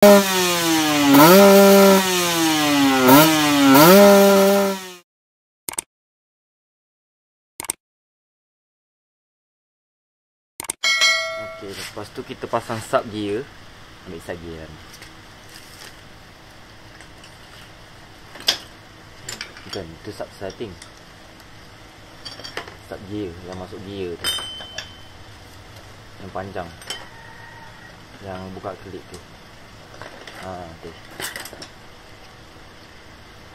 Okey, lepas tu kita pasang sub gear. Ambil sub gear kan. Bukan, itu sub setting. Sub gear yang masuk gear tu. Yang panjang. Yang buka klip tu. Tu.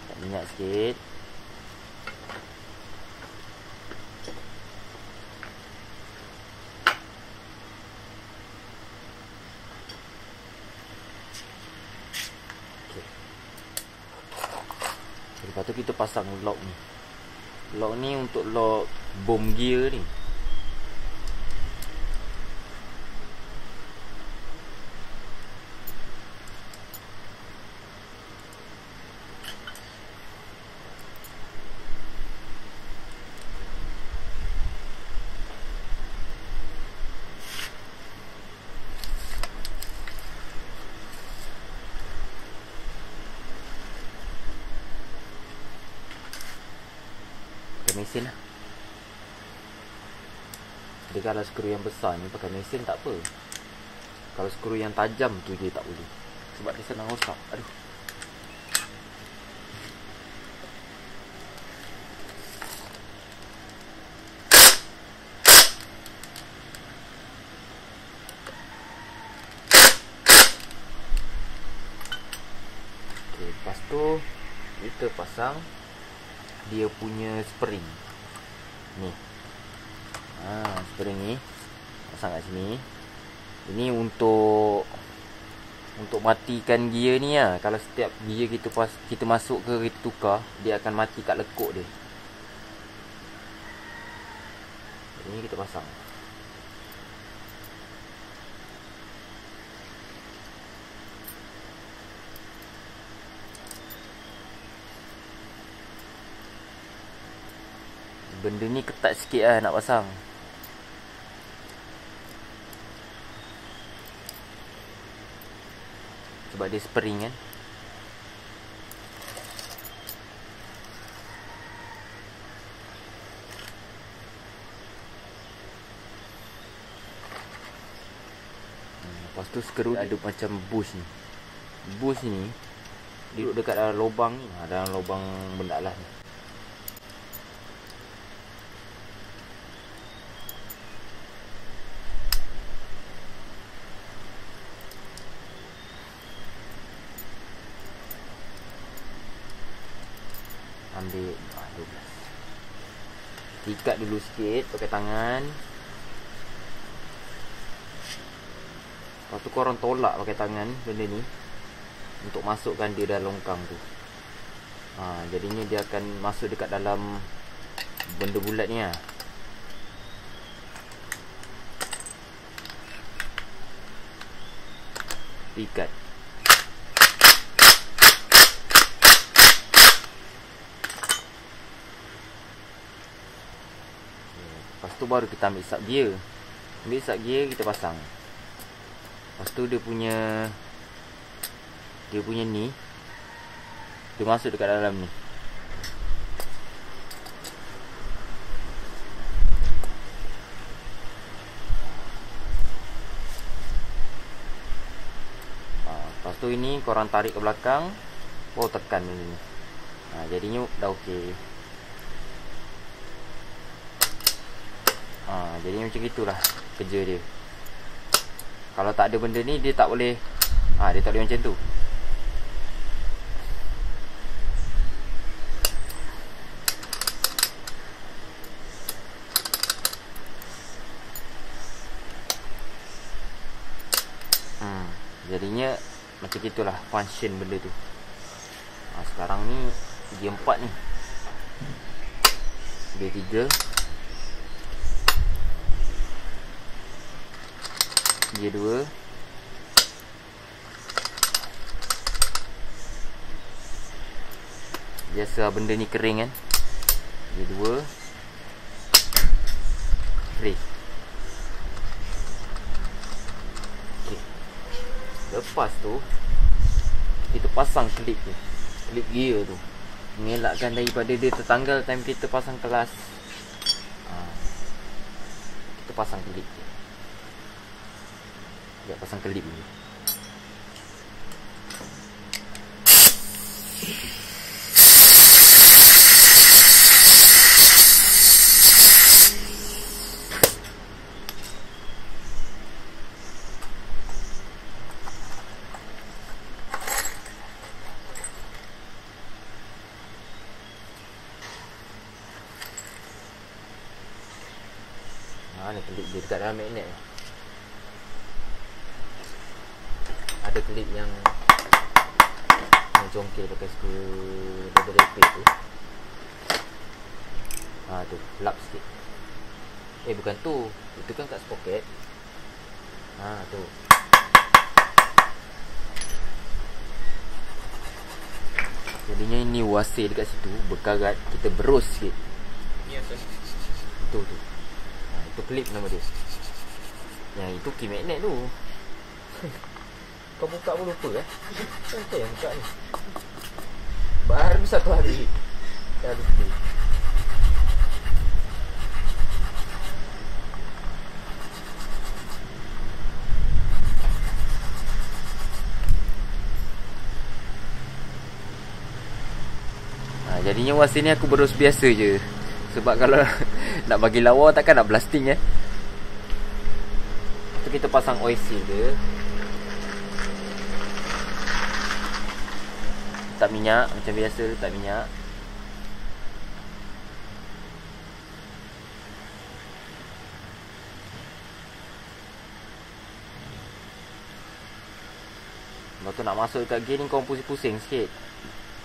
Tak minyak sikit. Lepas tu kita pasang lock ni. Lock ni untuk lock bom gear ni. Mesin lah. Jadi kalau skru yang besar ni pakai mesin tak apa. Kalau skru yang tajam tu dia tak boleh. Sebab dia senang rosak. Aduh. Okay, lepas tu kita pasang dia punya spring ni. Spring ni pasang kat sini. Ini untuk matikan gear ni lah. Kalau setiap gear kita masuk ke, kita tukar, dia akan mati kat lekuk dia. Ini kita pasang. Benda ni ketat sikit lah nak pasang. Sebab dia spring kan. Lepas tu skru ada macam bush ni. Bush ni duduk dekat dalam lubang ni. Dalam lubang benda lah ni. Ambil 12. Ikat dulu sikit pakai tangan. Lepas tu korang tolak pakai tangan benda ni untuk masukkan dia dalam longkang tu. Jadinya dia akan masuk dekat dalam benda bulat ni lah. Ikat. Lepas tu baru kita ambil sub gear. Ambil sub gear kita pasang. Lepas tu dia punya ni dia masuk dekat dalam ni. Lepas tu ini korang tarik ke belakang, tekan ni. Jadinya dah okey. Jadi macam itulah kerja dia. Kalau tak ada benda ni dia tak boleh. Dia tak boleh macam tu. Jadinya macam itulah function benda tu. Sekarang ni gear 4 ni. Gear 3. Gear 2. Biasa benda ni kering kan. Gear 2. Free. Okay. Lepas tu kita pasang klip tu, klip gear tu, mengelakkan daripada dia tertanggal time kita pasang kelas. Kita pasang klip je. Sekejap pasang klip ni. Ni klip dia dekat dalam magnet. Ada klip yang congkel pakai skru double repeat tu. Tu lap sikit. Bukan tu. Itu kan kat sprocket. Tu. Jadinya ini wasir dekat situ berkarat, kita berus sikit. Yes, sir. Itu. Itu klip nama dia. Yang itu key magnet tu. Kau buka pun lupa Siapa yang buka ni? Baru 1 hari dah lupa. Jadinya wasir ni aku berus biasa je. Sebab kalau nak bagi lawa takkan nak blasting Tu kita pasang oil seal je. Tak minyak macam biasa, tak minyak. Lepas tu nak masuk dekat gear ni kau pusing-pusing sikit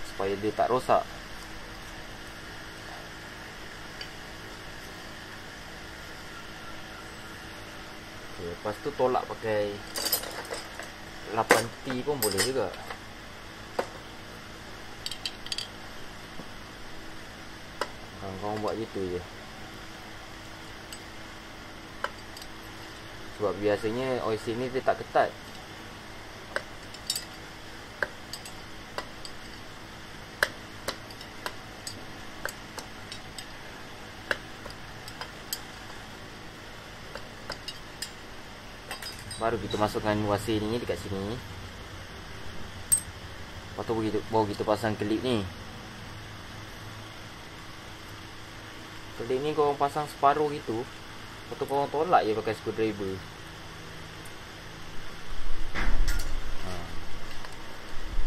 supaya dia tak rosak. Lepas tu tolak pakai 8T pun boleh juga. Kau buat gitu je. Sebab biasanya oil seal ni dia tak ketat. Baru kita masukkan wasir ni dekat sini. Lepas tu baru kita pasang klip ni. Klip ni korang pasang separuh gitu. Lepas tu korang tolak je pakai screwdriver.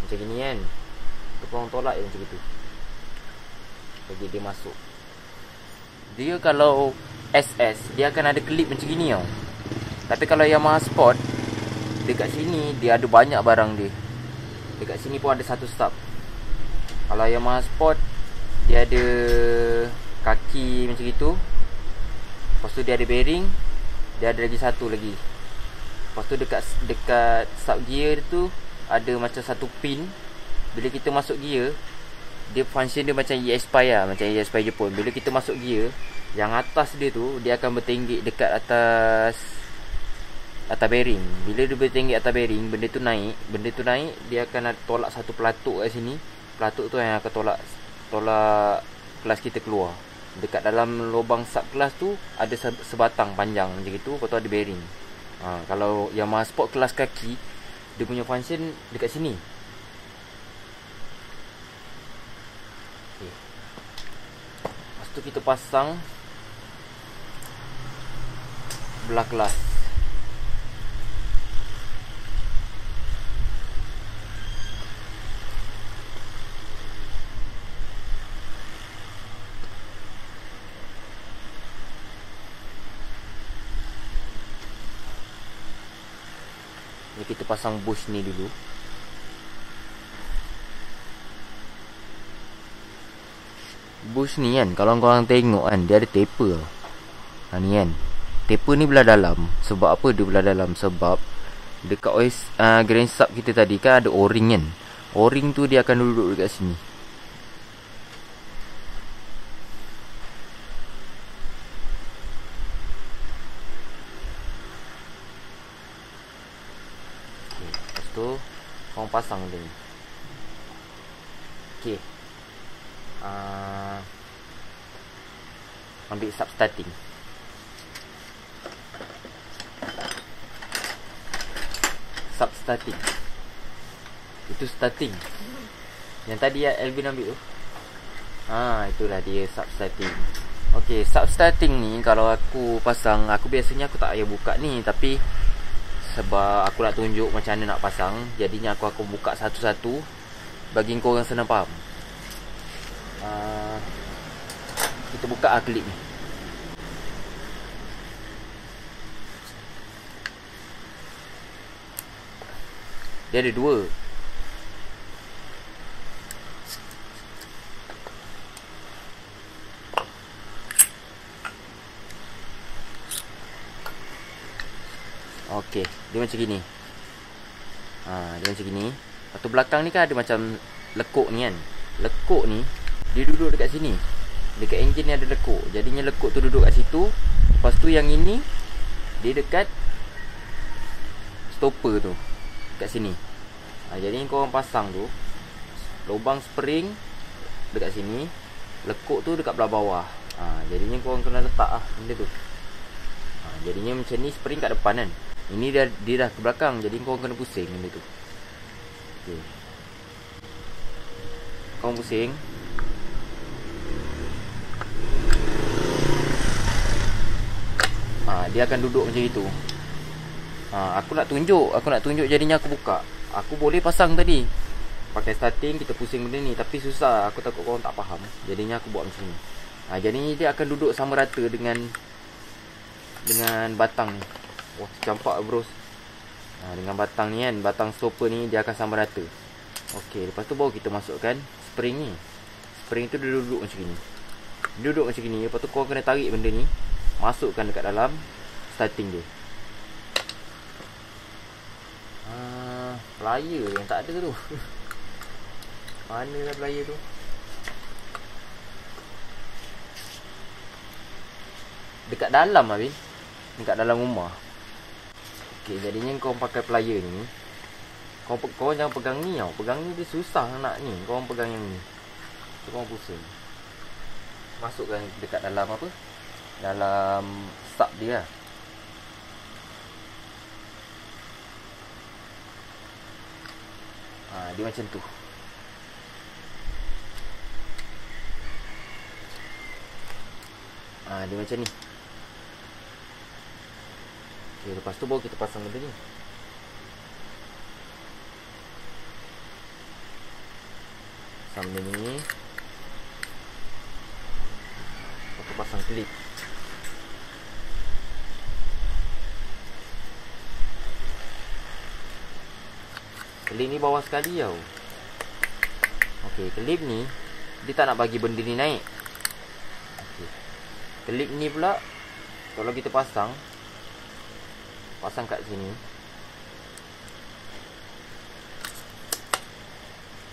Macam gini kan. Lepas tu korang tolak je macam gitu, bagi dia masuk. Dia kalau SS dia akan ada klip macam gini tau. Tapi kalau Yamaha Sport, dekat sini dia ada banyak barang dia. Dekat sini pun ada satu stop. Kalau Yamaha Sport, dia ada kaki macam itu. Lepas tu dia ada bearing. Dia ada lagi satu lagi. Lepas tu dekat sub gear tu ada macam satu pin. Bila kita masuk gear, dia function dia macam ESP lah, macam ESP Jepun. Bila kita masuk gear, yang atas dia tu dia akan bertenggek dekat atas bearing. Bila dia bertenggek atas bearing, benda tu naik, dia akan tolak satu pelatuk kat sini. Pelatuk tu yang akan tolak kelas kita keluar. Dekat dalam lubang sub kelas tu ada sebatang panjang macam itu. Lepas tu ada bearing. Kalau Yamaha Sport kelas kaki, dia punya function dekat sini. Lepas tu kita pasang belah kelas. Ni kita pasang bush ni dulu. Bush ni kan, kalau korang tengok kan, dia ada taper. Ni kan, taper ni belah dalam. Sebab apa dia belah dalam? Sebab dekat grain sub kita tadi kan ada O-ring kan. O-ring tu dia akan duduk dekat sini. Lepas tu korang pasang dia ni. Okey. Ambil sub starting. Sub starting. Itu starting. Yang tadi Alvin ambil tu. Itulah dia sub starting. Okey, sub starting ni kalau aku pasang, aku biasanya aku tak payah buka ni, tapi sebab aku nak tunjuk macam mana nak pasang, jadinya aku buka satu-satu bagi kau orang senang faham. Kita buka klip ni. Dia ada dua. Okey, dia macam gini. Dia macam gini. Lepas belakang ni kan ada macam lekuk ni kan. Lekuk ni dia duduk dekat sini. Dekat enjin ni ada lekuk. Jadinya lekuk tu duduk kat situ. Lepas tu yang ini dia dekat stopper tu, dekat sini. Jadi kau orang pasang tu, lubang spring dekat sini, lekuk tu dekat belah bawah. Jadinya kau orang kena letak benda tu. Jadinya macam ni, spring kat depan kan. Ini dia dah ke belakang, jadi kau orang kena pusing benda tu. Okey. Kau orang pusing. Dia akan duduk macam itu. Aku nak tunjuk jadinya aku buka. Aku boleh pasang tadi pakai starting, kita pusing benda ni, tapi susah, aku takut korang tak faham. Jadinya aku buat macam ni. Jadinya dia akan duduk sama rata dengan batang ni. Wah, campak bros. Dengan batang ni kan, batang stopper ni dia akan sama rata. Okey, lepas tu baru kita masukkan spring ni. Spring tu dia duduk macam ni. Duduk macam ni. Lepas tu korang kena tarik benda ni, masukkan dekat dalam starting dia. Plier yang tak ada tu. Mana lah plier tu? Dekat dalam Abin. Dekat dalam rumah. Okey, jadinya kau pakai plier ni. Kau jangan pegang ni tau. Pegang ni dia susah nak ni. Kau pegang yang ni. Kau pusing. Masukkan dekat dalam apa? Dalam sub dia lah. Dia macam tu. Dia macam ni. Okay, lepas tu baru kita pasang benda ni. Pasang benda ni. Lepas tu pasang klip. Klip ni bawah sekali tau. Okey, klip ni dia tak nak bagi benda ni naik. Okey. Klip ni pula kalau kita pasang kat sini,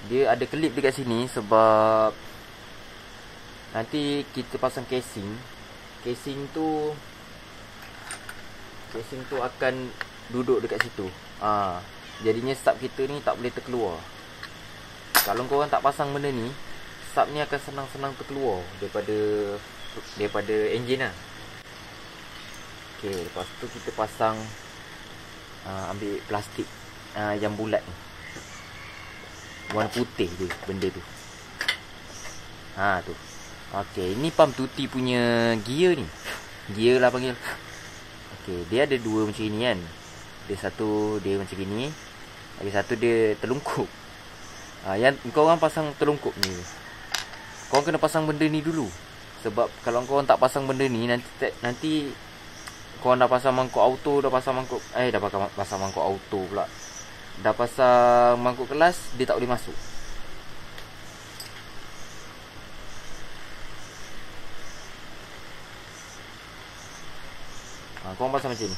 dia ada klip dekat sini sebab nanti kita pasang casing. Casing tu akan duduk dekat situ. Jadinya sub kita ni tak boleh terkeluar. Kalau korang tak pasang benda ni, sub ni akan senang-senang terkeluar daripada enjin lah. Okey, lepas tu kita pasang, ambil plastik yang bulat ni, warna putih je benda tu. Tu. Okey, ini pump tuti punya gear ni. Gear lah panggil. Okey, dia ada dua macam ni kan. Dia macam gini. Lagi satu dia terlungkup. Yang kau orang pasang terlungkup ni, kau kena pasang benda ni dulu. Sebab kalau kau orang tak pasang benda ni, nanti kau dah pasang mangkuk auto, dah pasang mangkuk auto pula. Dah pasang mangkuk kelas, dia tak boleh masuk. Kau orang pasang macam ni.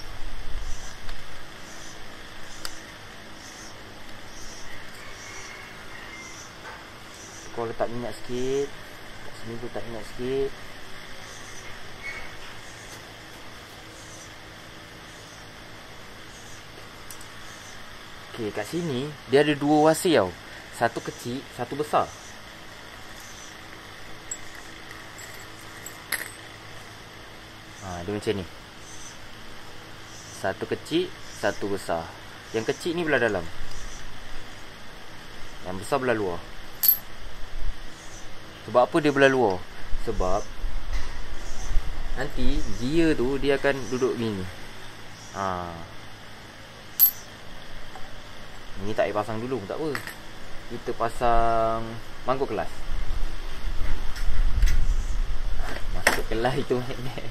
Kau letak minyak sikit. Kat sini tu letak minyak sikit. Okey, kat sini dia ada dua wasi tau. Satu kecil, satu besar. Dia macam ni. Satu kecil, satu besar. Yang kecil ni belah dalam, yang besar belah luar. Sebab apa dia belah luar? Sebab nanti gear tu dia akan duduk gini. Ini tak payah pasang dulu, tak apa. Kita pasang mangkuk kelas. Masuk kelas itu magnet.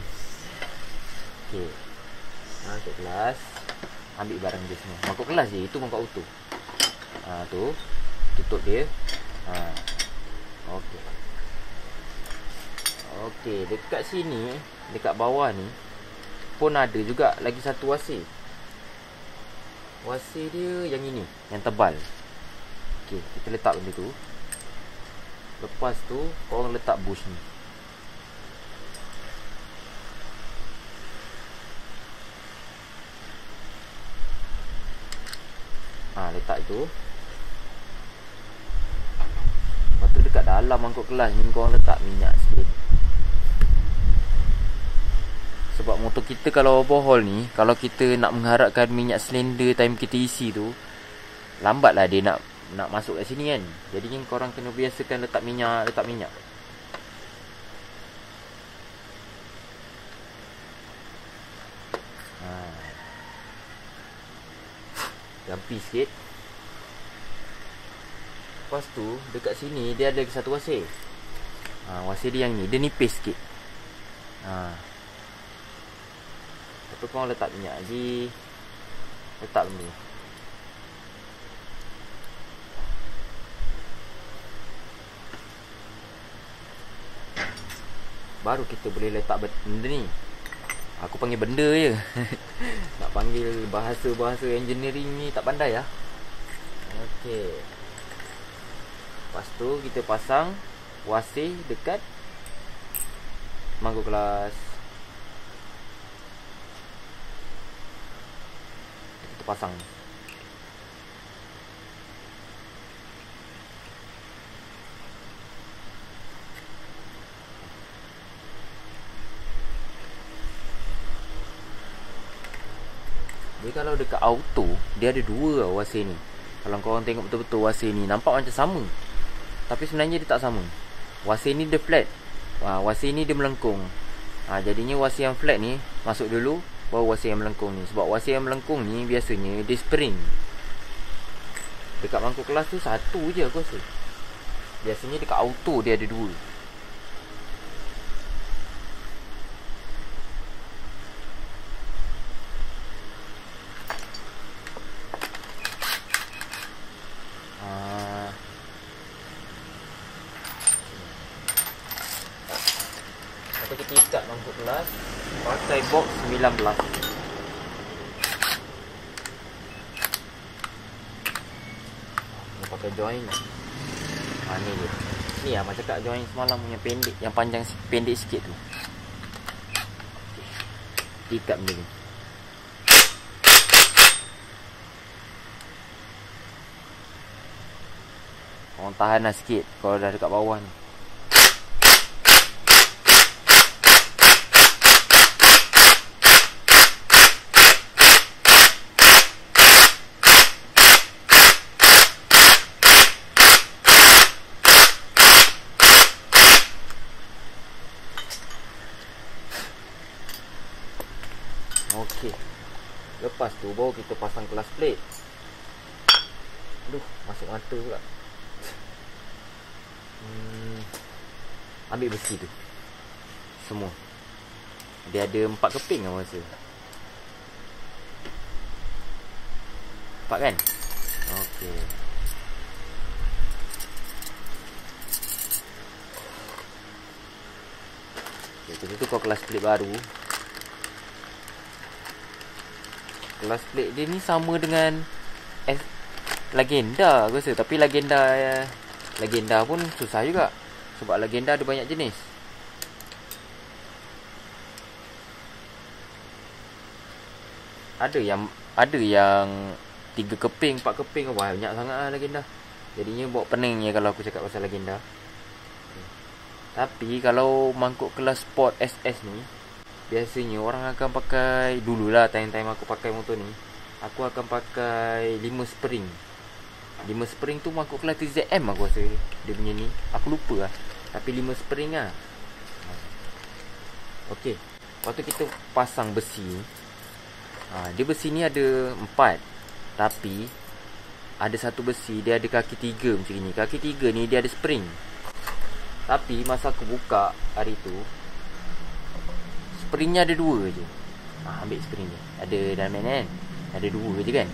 Okey. Mangkuk kelas. Ambil barang dia semua. Mangkuk kelas je, itu mangkuk auto. Tu tutup dia. Okey. Okey, dekat sini, dekat bawah ni pun ada juga lagi satu wasir. Wasir dia yang ini, yang tebal. Okey, kita letak benda tu. Lepas tu korang letak bush ni. Letak itu. Lepas tu dekat dalam mangkuk kelas ni korang letak minyak sikit. Sebab motor kita kalau overhaul ni, kalau kita nak mengharapkan minyak silinder time kita isi tu, lambat lah dia nak masuk kat sini kan. Jadi korang kena biasakan letak minyak. Jampi sikit. Lepas tu dekat sini dia ada satu wasir. Wasir dia yang ni, dia nipis sikit. Lepas tu korang letak minyak lagi. Letak benda ni. Baru kita boleh letak benda ni. Aku panggil benda je. Nak panggil bahasa engineering ni tak pandai lah. Okey. Lepas tu kita pasang wasir dekat mangkuk kelas. Kita pasang. Jadi kalau dekat auto, dia ada dua wasir ni. Kalau korang tengok betul-betul wasir ni, nampak macam sama, tapi sebenarnya dia tak sama. Wasir ni dia flat, wasir ni dia melengkung. Jadinya wasir yang flat ni masuk dulu, baru wasir yang melengkung ni. Sebab wasir yang melengkung ni biasanya dia spring. Dekat mangkuk kelas tu satu je aku rasa. Biasanya dekat auto dia ada dua. Kita ikat mangkuk kelas pakai box 19. Ni pakai join. Ni dia. Ni lah macam kat join semalam yang pendek, yang panjang pendek sikit tu. Ikat benda ni. Korang tahan lah sikit kalau dah dekat bawah ni. Okey. Lepas tu baru kita pasang kelas plate. Aduh, masuk mata pula. Ambil besi tu semua. Dia ada 4 keping aku rasa. 4 kan? Okey. Kita tukar kelas plate baru. Kelas plate dia ni sama dengan Legenda aku rasa. Tapi Legenda pun susah juga. Sebab Legenda ada banyak jenis. Ada yang 3 keping, 4 keping. Banyak sangat lah Legenda. Jadinya bawa pening je kalau aku cakap pasal Legenda. Tapi kalau mangkuk kelas Sport SS ni, biasanya orang akan pakai, dululah time-time aku pakai motor ni, aku akan pakai 5 spring. 5 spring tu mangkuk kelas TZM aku rasa dia punya ni. Aku lupa lah, tapi 5 spring lah. Okey, waktu kita pasang besi, dia besi ni ada 4, tapi ada satu besi dia ada kaki 3 macam ni. Kaki 3 ni dia ada spring. Tapi masa aku buka hari tu, springnya ada 2 je. Ambil spring dia. Ada dalam kan? Ada 2 je kan?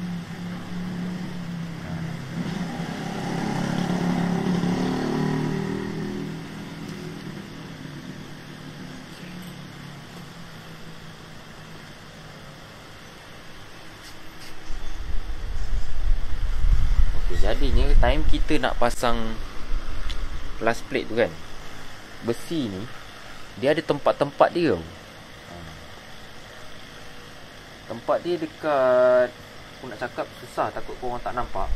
Jadinya time kita nak pasang glass plate tu kan, besi ni dia ada tempat-tempat dia. Tempat dia dekat, aku nak cakap susah, takut korang tak nampak.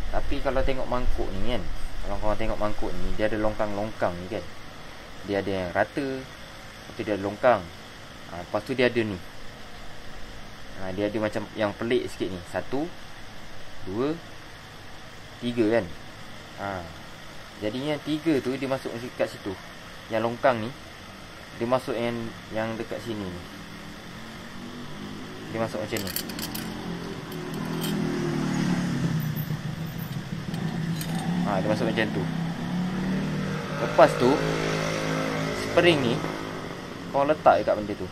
Tapi kalau tengok mangkuk ni kan, kalau korang tengok mangkuk ni, dia ada longkang-longkang ni kan. Dia ada yang rata, lepas tu dia ada longkang, lepas tu dia ada ni, dia ada macam yang pelik sikit ni. 1, 2, 3 kan. Jadinya 3 tu dia masuk dekat situ. Yang longkang ni dia masuk yang dekat sini ni. Dia masuk macam ni. Dia masuk macam tu. Lepas tu spring ni kau letak dekat benda tu,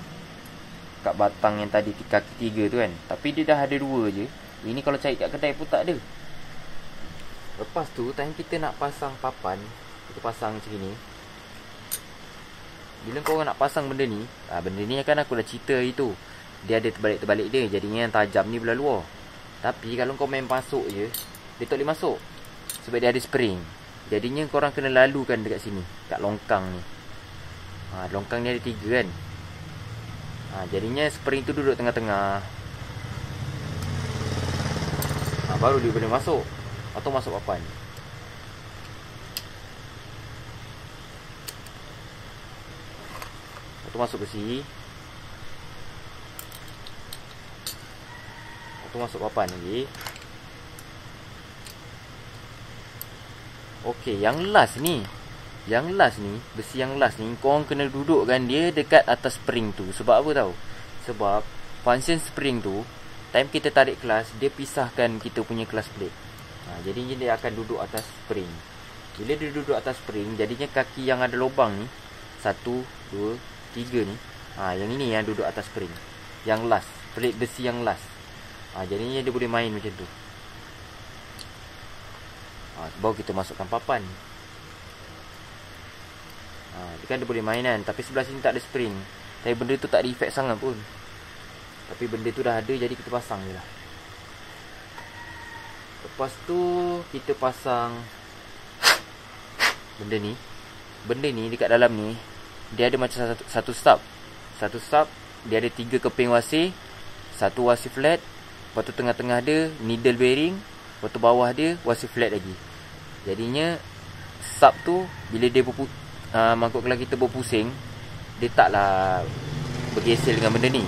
kat batang yang tadi kaki 3 tu kan. Tapi dia dah ada 2 je. Ini kalau cari kat kedai pun tak ada. Lepas tu time kita nak pasang papan, kita pasang macam ni. Bila kau orang nak pasang benda ni, benda ni kan aku dah cerita itu, dia ada terbalik-terbalik dia. Jadinya yang tajam ni belah luar. Tapi kalau kau main masuk je, dia tak boleh masuk, sebab dia ada spring. Jadinya korang kena lalukan dekat sini, kat longkang ni. Longkang ni ada 3 kan. Jadinya spring tu duduk tengah-tengah. Baru dia boleh masuk, atau masuk papan. Atau masuk besi, atau masuk papan lagi. Okey, yang last ni, besi yang last ni, korang kena dudukkan dia dekat atas spring tu. Sebab apa tahu? Sebab function spring tu, time kita tarik kelas, dia pisahkan kita punya kelas plate. Jadinya dia akan duduk atas spring. Bila dia duduk atas spring, jadinya kaki yang ada lubang ni, 1, 2, 3 ni, yang ini yang duduk atas spring. Yang last, plate besi yang last. Jadinya dia boleh main macam tu. Baru kita masukkan papan. Dia kan dia boleh main kan. Tapi sebelah sini tak ada spring. Tapi benda tu tak ada efek sangat pun. Tapi benda tu dah ada, jadi kita pasang je lah. Lepas tu kita pasang benda ni. Benda ni dekat dalam ni, dia ada macam satu stub. Satu stub, dia ada 3 keping wasi, 1 wasi flat. Lepas tu tengah-tengah dia needle bearing. Lepas tu bawah dia wasi flat lagi. Jadinya stub tu, bila dia mangkuk kelas kita berpusing, dia taklah bergesel dengan benda ni.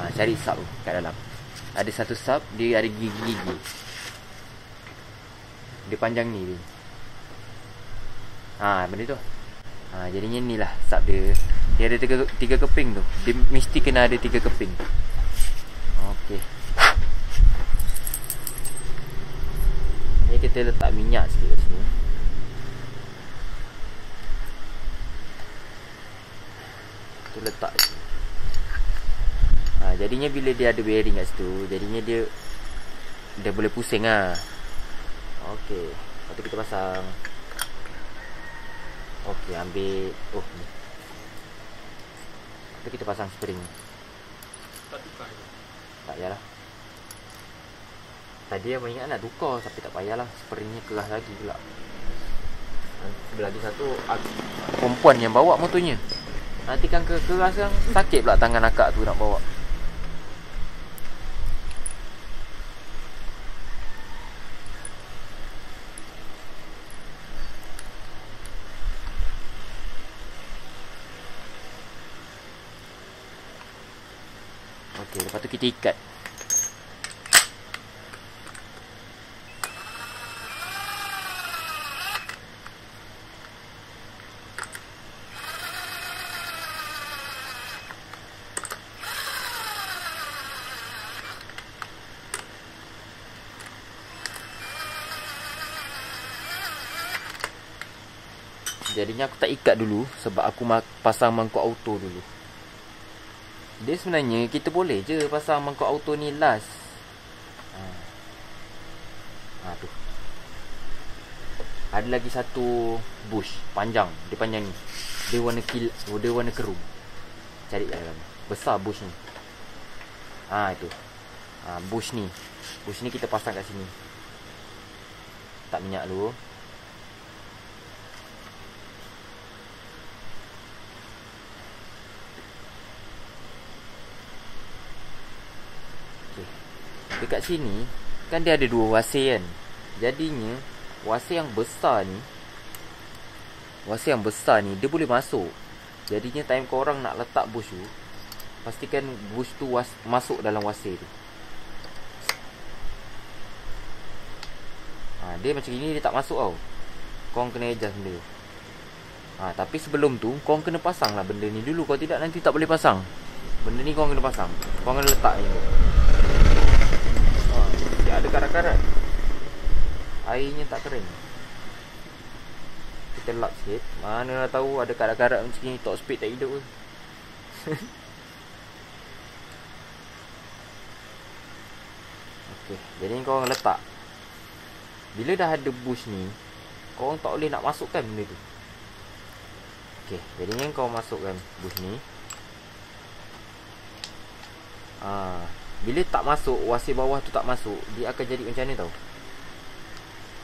Cari sub kat dalam. Ada satu sub, dia ada gigi-gigi. Dia panjang ni dia. Benda tu. Jadinya ni lah sub dia. Dia ada 3 keping tu. Dia mesti kena ada 3 keping. Okey. Ni kita letak minyak sikit kat sini. Kita letak. Jadinya bila dia ada bearing kat situ, jadinya dia boleh pusing lah. Okey, lepas tu kita pasang. Okey, ambil ni. Lepas tu kita pasang spring. Tak tukar ke? Tak payahlah. Tadi aku ingat nak tukar, tapi tak payahlah. Springnya keras lagi pula. Sebelah lagi satu perempuan yang bawa motornya. Nanti kan keras kan, sakit pula tangan akak tu nak bawa. tu kita ikat. Jadinya aku tak ikat dulu sebab aku pasang mangkuk auto dulu. Dia sebenarnya kita boleh je pasang mangkuk auto ni last. Tu. Ada lagi satu bush panjang. Dia panjang ni. Dia warna kerum. Cari dalam. Besar bush ni. Itu. Bush ni. Bush ni kita pasang kat sini. Tak minyak dulu. Dekat sini kan dia ada dua wasir kan. Jadinya wasir yang besar ni dia boleh masuk. Jadinya time korang nak letak bush tu, pastikan bush tu masuk dalam wasir tu. Dia macam gini dia tak masuk tau. Korang kena adjust benda tu. Tapi sebelum tu korang kena pasang lah benda ni dulu. Kalau tidak nanti tak boleh pasang. Benda ni korang kena pasang. Korang kena letak ni. Dia ada karat-karat. Airnya tak kering. Kita lap sikit. Mana nak tahu ada karat-karat macam ni. Top speed tak hidup ke. Okay, jadi korang letak. Bila dah ada bush ni, korang tak boleh nak masukkan benda tu. Okay, jadinya korang masukkan bush ni. Bila tak masuk, wasir bawah tu tak masuk, dia akan jadi macam ni tau.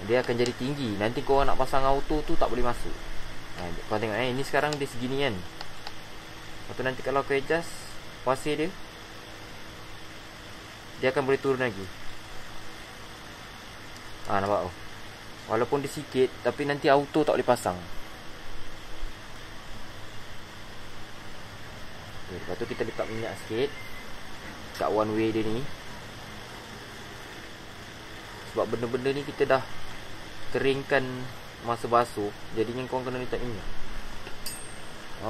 Dia akan jadi tinggi. Nanti korang nak pasang auto tu tak boleh masuk. Korang tengok ini sekarang dia segini kan. Lepas tu nanti kalau kau adjust wasir dia, dia akan boleh turun lagi. Nampak tau. Walaupun dia sikit, tapi nanti auto tak boleh pasang. Lepas tu kita letak minyak sikit kat one way dia ni. Sebab benda-benda ni kita dah keringkan masa basuh. Jadinya korang kena letak minyak.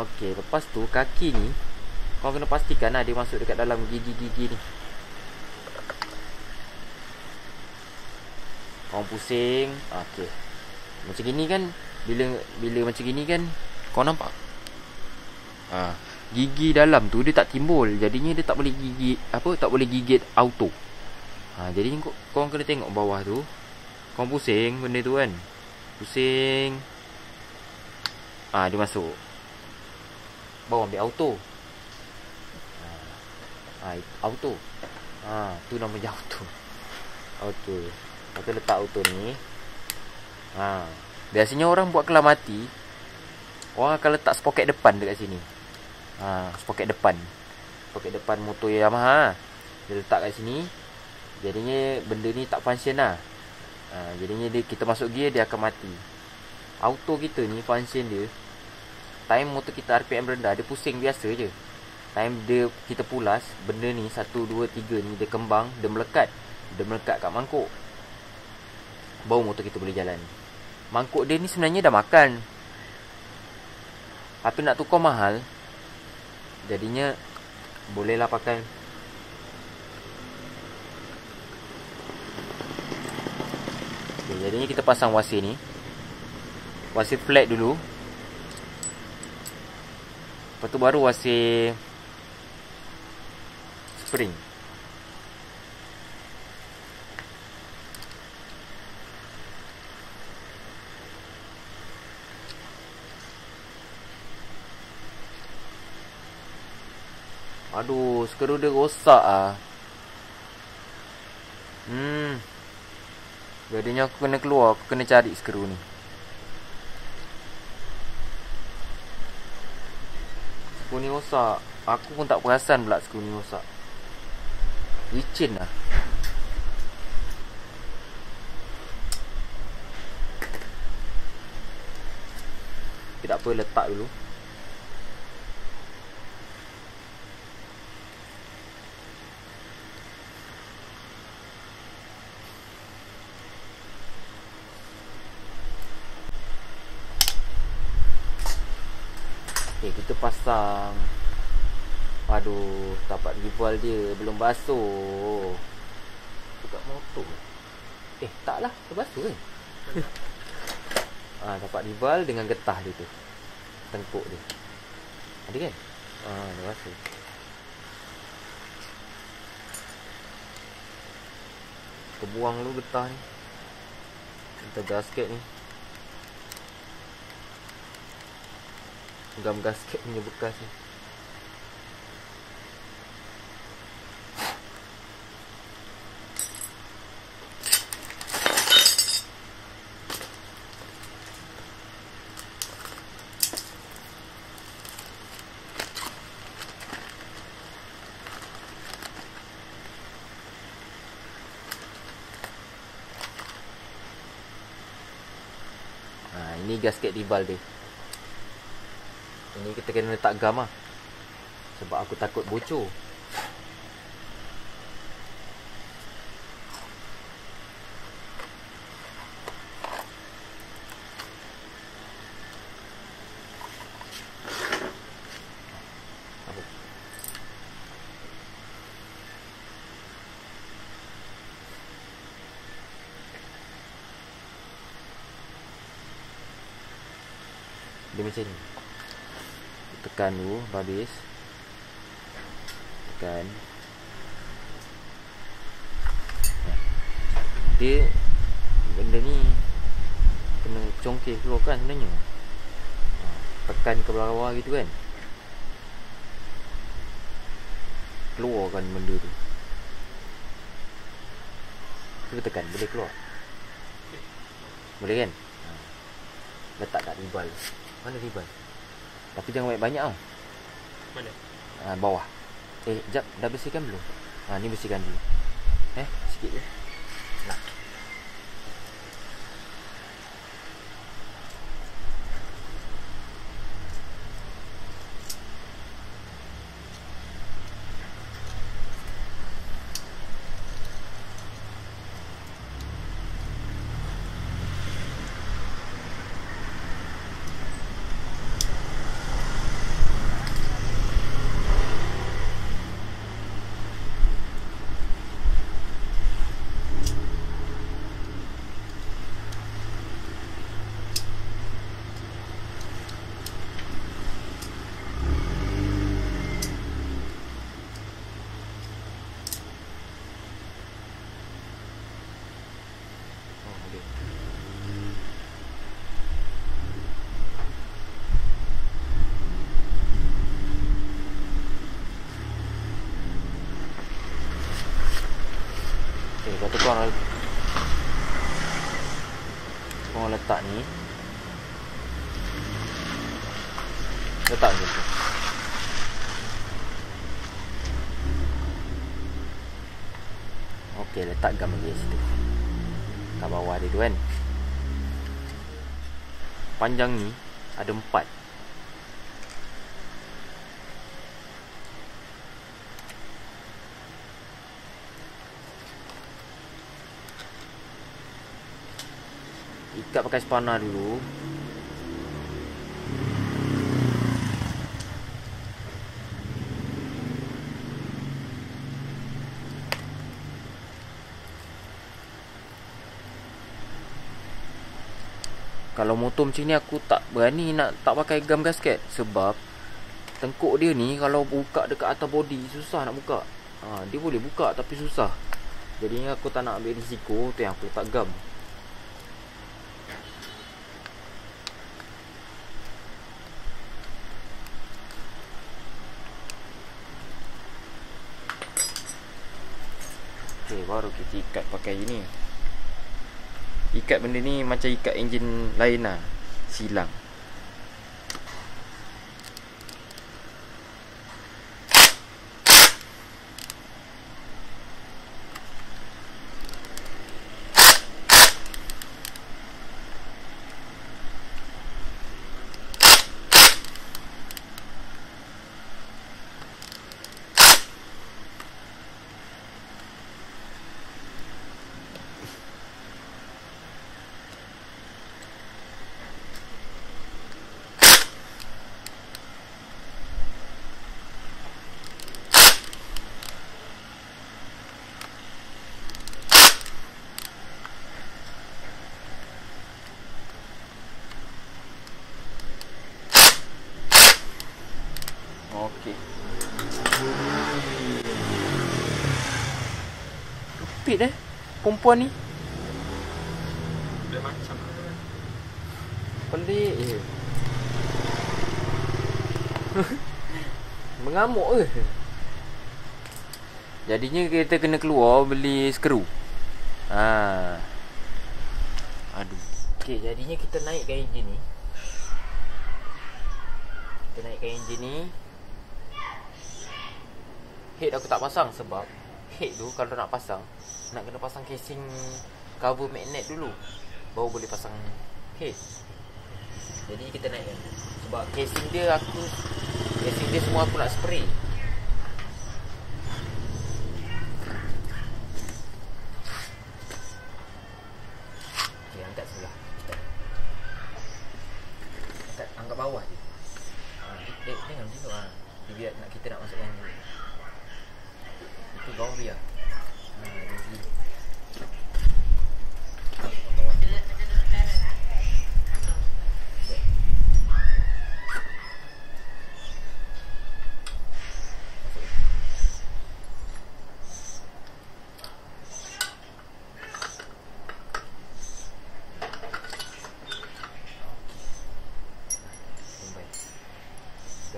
Okey, lepas tu kaki ni korang kena pastikan dia masuk dekat dalam gigi-gigi ni. Korang pusing. Okey, macam gini kan. Bila macam gini kan, korang nampak gigi dalam tu dia tak timbul. Jadinya dia tak boleh gigit auto. Jadi korang kena tengok bawah tu. Korang pusing benda tu kan. Pusing. Dia masuk. Bawa ambil auto. Auto. Tu nama dia auto. Okey. Lepas tu letak auto ni. Biasanya orang buat kelam mati, orang akan letak sprocket depan dekat sini. Sprocket depan motor Yamaha dia letak kat sini. Jadinya benda ni tak function lah. Jadinya kita masuk gear, dia akan mati. Auto kita ni function dia, time motor kita RPM rendah, dia pusing biasa je. Time kita pulas, benda ni 1, 2, 3 ni dia kembang, dia melekat kat mangkuk, baru motor kita boleh jalan. Mangkuk dia ni sebenarnya dah makan, tapi nak tukar mahal. Jadinya bolehlah pakai. Okay, jadinya kita pasang wasir ni. Wasir flat dulu. Lepas tu baru wasir spring. Aduh, skru dia rosak ah. Jadinya aku kena keluar, aku kena cari skru ni. Skru ni rosak. Aku pun tak perasan pula skru ni rosak. Licin lah. Tak apa, letak dulu. Okay, kita pasang. Aduh, tapak rival dia belum basuh. Dekat motor. Taklah, terbasuh kan? Tapak rival dengan getah dia tu. Tengkuk dia. Ada kan? Dah basuh. Kita buang dulu getah ni. Kita gasket ni. Gam gasket punya bekas ni. Ini gasket rival dia. Ini kita kena letak gam lah. Sebab aku takut bocor. Dia macam ni. Tekan dulu habis. Tekan. Dia benda ni kena congkeh keluar kan sebenarnya. Tekan ke bawah gitu kan. Keluarkan benda tu. Cuba tekan, boleh keluar. Boleh kan? Letak kat rival. Mana rival? Tapi jangan banyak-banyak tau. Mana? Bawah. Jap, dah bersihkan belum? Ni bersihkan dulu. Sikit je. Nah. Lepas tu korang letak ni. Letak macam tu. Okey, letak gam lagi situ. Kat bawah dia tu kan. Panjang ni ada 4. Ikat pakai spanner dulu. Kalau motor macam ni aku tak berani nak tak pakai gam gasket. Sebab tengkuk dia ni kalau buka dekat atas body susah nak buka. Dia boleh buka tapi susah. Jadi aku tak nak ambil risiko. Tu yang aku letak gam. Okay, baru kita ikat pakai ni. Ikat benda ni macam ikat enjin lain lah. Silang. Okey. Stupid perempuan ni. Dia macam Pelik je. Mengamuk ke? Jadinya kita kena keluar beli skru. Aduh. Okey, jadinya kita naikkan enjin ni. Head aku tak pasang sebab head tu kalau nak pasang, nak kena pasang casing cover magnet dulu, baru boleh pasang head. Jadi kita naikkan. Sebab casing dia semua aku nak spray. Okay, angkat sebelah. Angkat bawah je. Tengok macam tu biar kita nak masukkan itu bawah biar.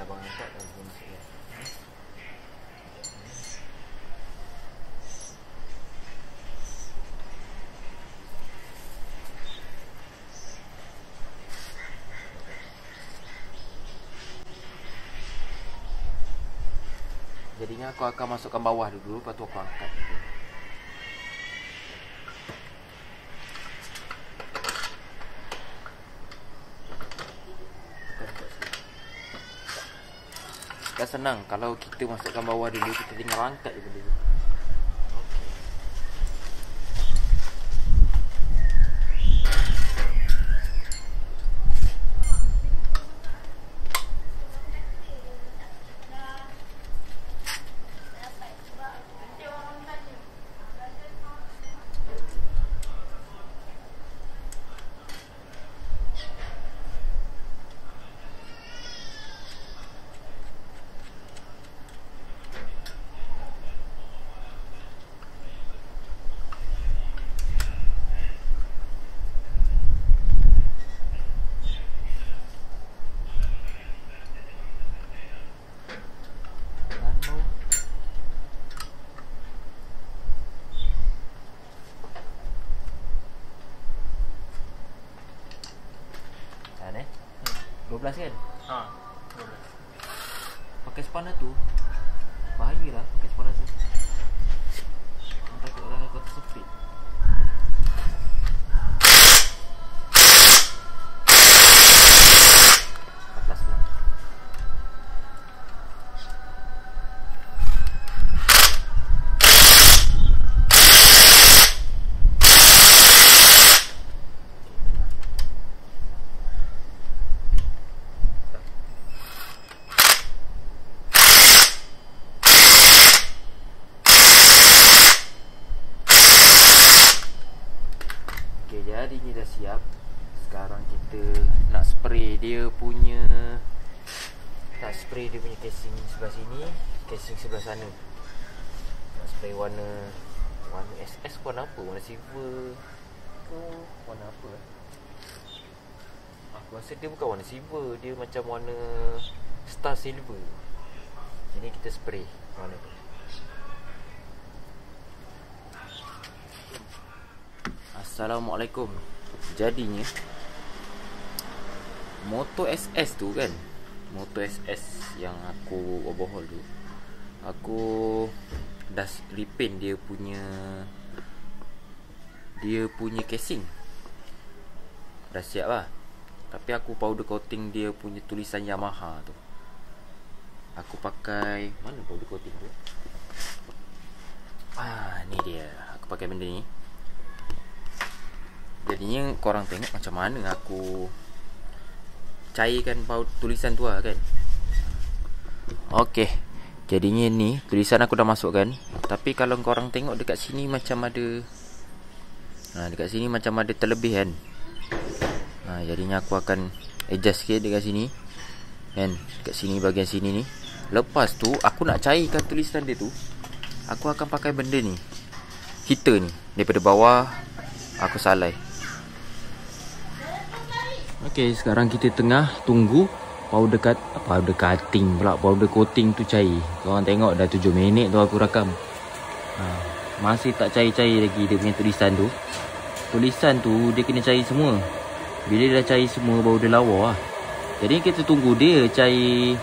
Abang angkat dan boleh masuk dia. Jadinya aku akan masukkan bawah dulu, lepas tu aku angkat. Kan senang kalau kita masukkan bawah dulu, kita tinggal angkat je benda tu. Kan 12 kan? Pakai spanner tu bahayalah pakai spanner tu. Takut orang kau tersepit. Jadi ni dah siap. Sekarang kita nak spray dia punya casing sebelah sini, casing sebelah sana. Nak spray warna SS, warna apa? Warna silver ke warna apa? Aku rasa dia bukan warna silver, dia macam warna star silver. Jadi kita spray warna tu. Assalamualaikum. Jadinya Motor SS tu kan, Motor SS yang aku overhaul tu, aku dah repaint dia punya casing. Dah siap lah. Tapi aku powder coating dia punya tulisan Yamaha tu. Aku pakai, mana powder coating tu? Ni dia. Aku pakai benda ni. Jadinya korang tengok macam mana aku cairkan tulisan tu lah kan. Okey. Jadinya ni tulisan aku dah masukkan. Tapi kalau korang tengok dekat sini macam ada dekat sini macam ada terlebih kan. Jadinya aku akan adjust sikit dekat sini kan. Dekat sini, bahagian sini ni Lepas tu aku nak cairkan tulisan dia tu, aku akan pakai benda ni, heater ni. Daripada bawah aku salai. Okey, sekarang kita tengah tunggu powder cutting pula, powder coating tu cair. Korang tengok dah 7 minit tu aku rakam. Masih tak cair-cair lagi dia punya tulisan tu. Tulisan tu dia kena cair semua. Bila dia dah cair semua baru dia lawa lah. Jadi kita tunggu dia cair